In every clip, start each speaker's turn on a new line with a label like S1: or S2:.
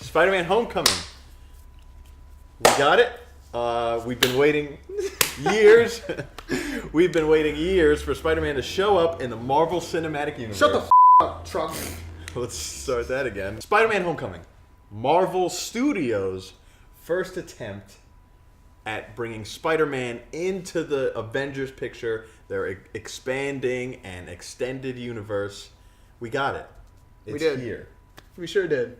S1: Spider-Man Homecoming. We got it. We've been waiting years. We've been waiting years for Spider-Man to show up in the Marvel Cinematic Universe.
S2: Shut the up, Trump.
S1: Let's start that again. Spider-Man Homecoming. Marvel Studios' first attempt at bringing Spider-Man into the Avengers picture. Their expanding and extended universe. We got it. It's
S2: We did.
S1: here.
S2: We sure did.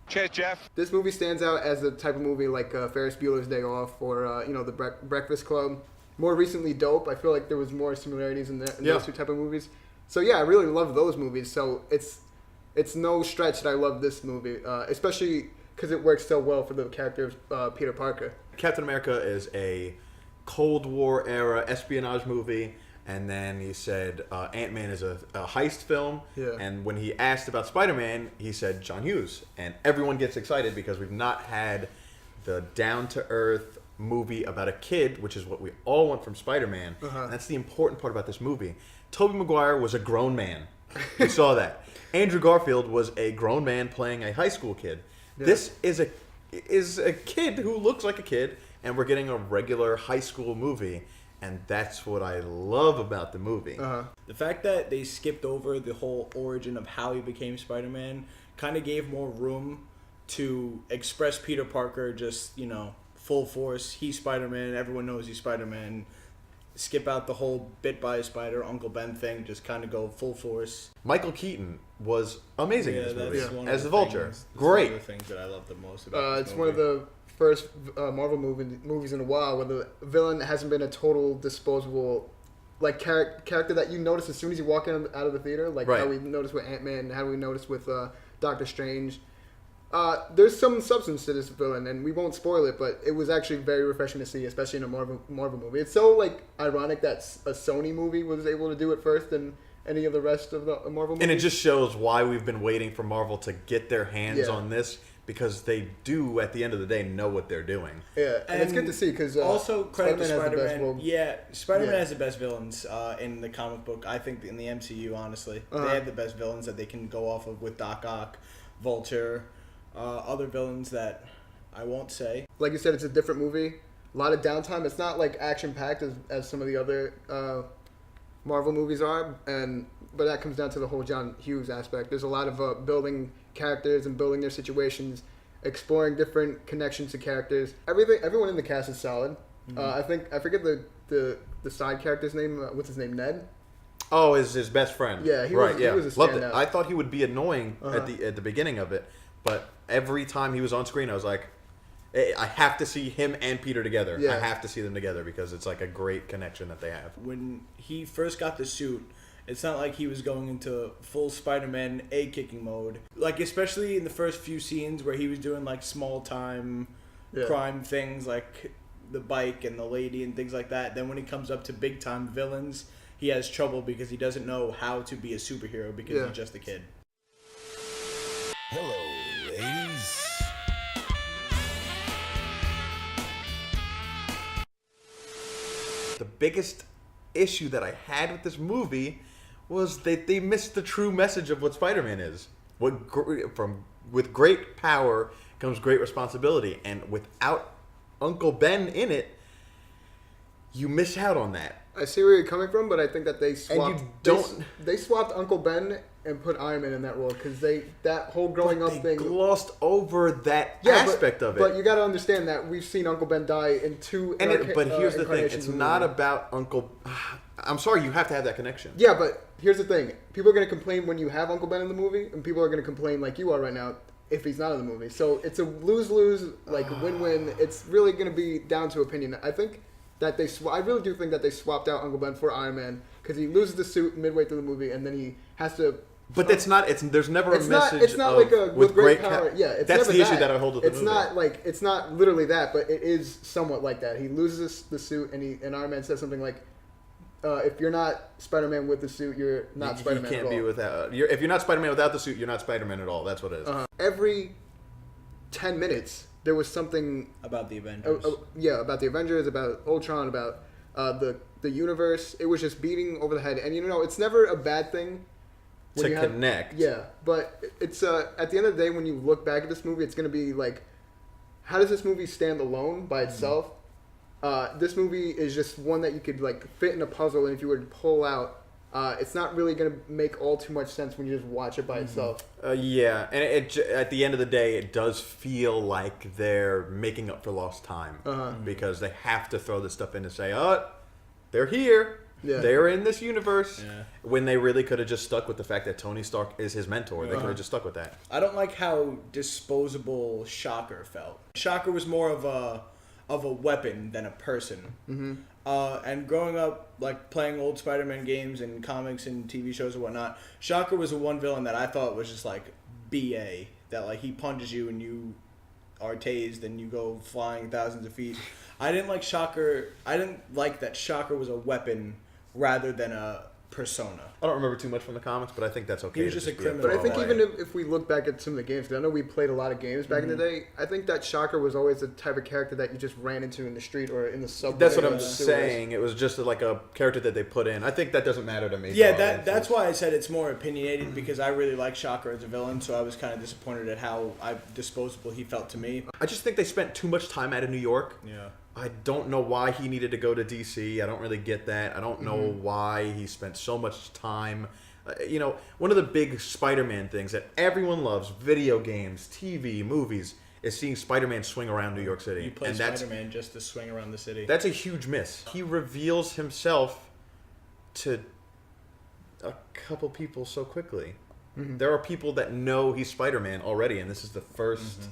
S3: Cheers, Jeff.
S2: This movie stands out as the type of movie like Ferris Bueller's Day Off or The Breakfast Club. More recently, Dope. I feel like there was more similarities in those two type of movies. So yeah, I really love those movies. So it's no stretch that I love this movie, especially because it works so well for the character of Peter Parker.
S1: Captain America is a Cold War era espionage movie, and then he said Ant-Man is a heist film.
S2: Yeah.
S1: And when he asked about Spider-Man, he said John Hughes, and everyone gets excited because we've not had the down-to-earth movie about a kid, which is what we all want from Spider-Man. And that's the important part about this movie. Tobey Maguire was a grown man. We saw that. Andrew Garfield was a grown man playing a high school kid. Yeah. This is a kid who looks like a kid, and we're getting a regular high school movie, and that's what I love about the movie.
S4: The fact that they skipped over the whole origin of how he became Spider-Man kind of gave more room to express Peter Parker just, full force. He's Spider-Man. Everyone knows he's Spider-Man. Skip out the whole bit by a spider, Uncle Ben thing. Just kind of go full force.
S1: Michael Keaton was amazing in this movie as the
S4: Vulture.
S1: Vulture. Great.
S4: One of the things that I love the most about this
S2: It's
S4: movie.
S2: one of the first Marvel movies in a while where the villain hasn't been a total disposable character that you notice as soon as you walk in out of the theater, how we noticed with Ant-Man, how we noticed with Doctor Strange. There's some substance to this villain, and we won't spoil it, but it was actually very refreshing to see, especially in a Marvel movie. It's so ironic that a Sony movie was able to do it first than any of the rest of the Marvel movies.
S1: And it just shows why we've been waiting for Marvel to get their hands on this, because they do, at the end of the day, know what they're doing.
S2: Yeah, and it's good to see, because
S4: also credit to Spider-Man. Spider-Man
S2: Yeah.
S4: has the best villains in the comic book. I think in the MCU, honestly, they have the best villains that they can go off of with Doc Ock, Vulture. Other villains that I won't say.
S2: Like you said, it's a different movie. A lot of downtime. It's not action-packed as some of the other Marvel movies are, but that comes down to the whole John Hughes aspect. There's a lot of building characters and building their situations, exploring different connections to characters. Everyone in the cast is solid. I forget the side character's name. What's his name? Ned.
S1: Oh, his best friend.
S2: Yeah, he was a
S1: Loved it.
S2: standout.
S1: I thought he would be annoying at the beginning of it, but every time he was on screen, I was like, hey, I have to see him and Peter together.
S2: Yeah.
S1: I have to see them together because it's a great connection that they have.
S4: When he first got the suit, it's not like he was going into full Spider-Man egg-kicking mode. Especially in the first few scenes where he was doing small-time crime things like the bike and the lady and things like that. Then when he comes up to big-time villains, he has trouble because he doesn't know how to be a superhero because he's just a kid.
S5: Hello, ladies.
S1: The biggest issue that I had with this movie was that they missed the true message of what Spider-Man is. With great power comes great responsibility, and without Uncle Ben in it, you miss out on that.
S2: I see where you're coming from, but I think that they swapped.
S1: And you don't.
S2: They swapped Uncle Ben and put Iron Man in that role because that whole growing up thing
S1: glossed over that aspect of it.
S2: But you got to understand that we've seen Uncle Ben die in two.
S1: But here's the thing: it's
S2: of the
S1: not
S2: movie.
S1: about Uncle. I'm sorry, you have to have that connection.
S2: Yeah, but here's the thing: people are going to complain when you have Uncle Ben in the movie, and people are going to complain like you are right now if he's not in the movie. So it's a lose-lose, win-win. It's really going to be down to opinion. I think that I really do think that they swapped out Uncle Ben for Iron Man because he loses the suit midway through the movie, and then he has to.
S1: But that's not. There's never a message.
S2: It's not with great power. It's
S1: that's
S2: never
S1: the issue that I hold with the movie.
S2: It's not literally that, but it is somewhat like that. He loses the suit, and Iron Man says something like, "If you're not Spider-Man with the suit, you're not Spider-Man at all."
S1: If you're not Spider-Man without the suit, you're not Spider-Man at all. That's what it is.
S2: Every 10 minutes, there was something
S4: about the Avengers.
S2: About the Avengers, about Ultron, about the universe. It was just beating over the head, and it's never a bad thing
S1: to connect.
S2: Yeah, but it's at the end of the day, when you look back at this movie, it's going to be like, how does this movie stand alone by itself? This movie is just one that you could like fit in a puzzle, and if you were to pull out, it's not really going to make all too much sense when you just watch it by itself.
S1: Yeah, and at the end of the day, it does feel like they're making up for lost time because they have to throw this stuff in to say, "Oh, they're here, they're in this universe." Yeah. When they really could have just stuck with the fact that Tony Stark is his mentor, they could have just stuck with that.
S4: I don't like how disposable Shocker felt. Shocker was more of a weapon than a person. Mm-hmm. And growing up, like playing old Spider-Man games and comics and TV shows and whatnot, Shocker was the one villain that I thought was just like BA. That like he punches you and you are tased and you go flying thousands of feet. I didn't like Shocker. I didn't like that Shocker was a weapon rather than a persona.
S1: I don't remember too much from the comics, but I think that's okay.
S4: He was just a criminal.
S2: But I think even if we look back at some of the games, because I know we played a lot of games back in the day, I think that Shocker was always the type of character that you just ran into in the street or in the subway.
S1: That's what I'm saying. It was just like a character that they put in. I think that doesn't matter to me.
S4: Yeah, that's why I said it's more opinionated, because I really like Shocker as a villain, so I was kind of disappointed at how disposable he felt to me.
S1: I just think they spent too much time out of New York.
S4: Yeah.
S1: I don't know why he needed to go to DC. I don't really get that. I don't know why he spent so much time. One of the big Spider-Man things that everyone loves, video games, TV, movies, is seeing Spider-Man swing around New York City.
S4: You play Spider-Man just to swing around the city.
S1: That's a huge miss. He reveals himself to a couple people so quickly. Mm-hmm. There are people that know he's Spider-Man already, and this is the first...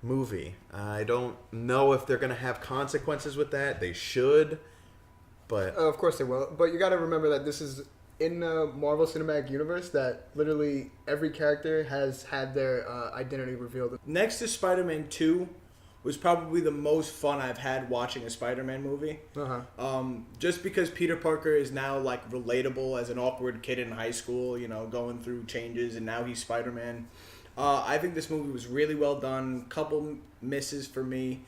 S1: movie. I don't know if they're going to have consequences with that. They should, but
S2: of course they will. But you got to remember that this is in the Marvel Cinematic Universe, that literally every character has had their identity revealed.
S4: Next to Spider-Man 2 was probably the most fun I've had watching a Spider-Man movie. Just because Peter Parker is now like relatable as an awkward kid in high school, going through changes, and now he's Spider-Man. I think this movie was really well done. Couple misses for me.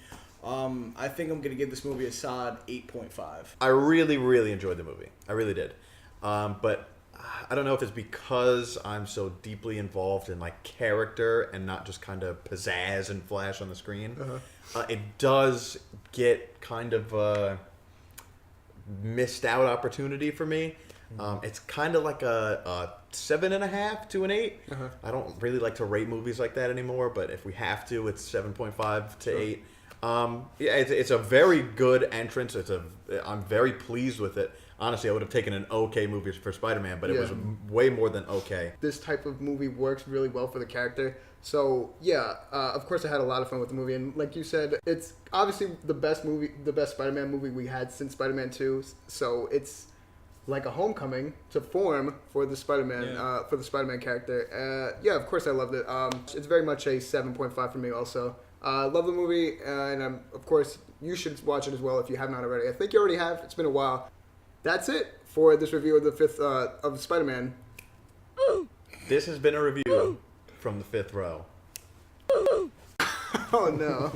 S4: I think I'm going to give this movie a solid 8.5.
S1: I really, really enjoyed the movie. I really did. But I don't know if it's because I'm so deeply involved in like character and not just kind of pizzazz and flash on the screen. It does get kind of a missed out opportunity for me. It's kind of like a 7.5 to an 8. I don't really like to rate movies like that anymore, but if we have to, it's 7.5 to 8. It's a very good entrance. I'm very pleased with it. Honestly, I would have taken an okay movie for Spider-Man, but it was way more than okay.
S2: This type of movie works really well for the character. So of course I had a lot of fun with the movie, and like you said, it's obviously the best Spider-Man movie we had since Spider-Man 2. So it's like a homecoming to form for the Spider-Man character. Of course I loved it. It's very much a 7.5 for me also. Love the movie, and of course you should watch it as well if you have not already. I think you already have. It's been a while. That's it for this review of the fifth of Spider-Man.
S1: This has been a review from the fifth row.
S2: Oh no.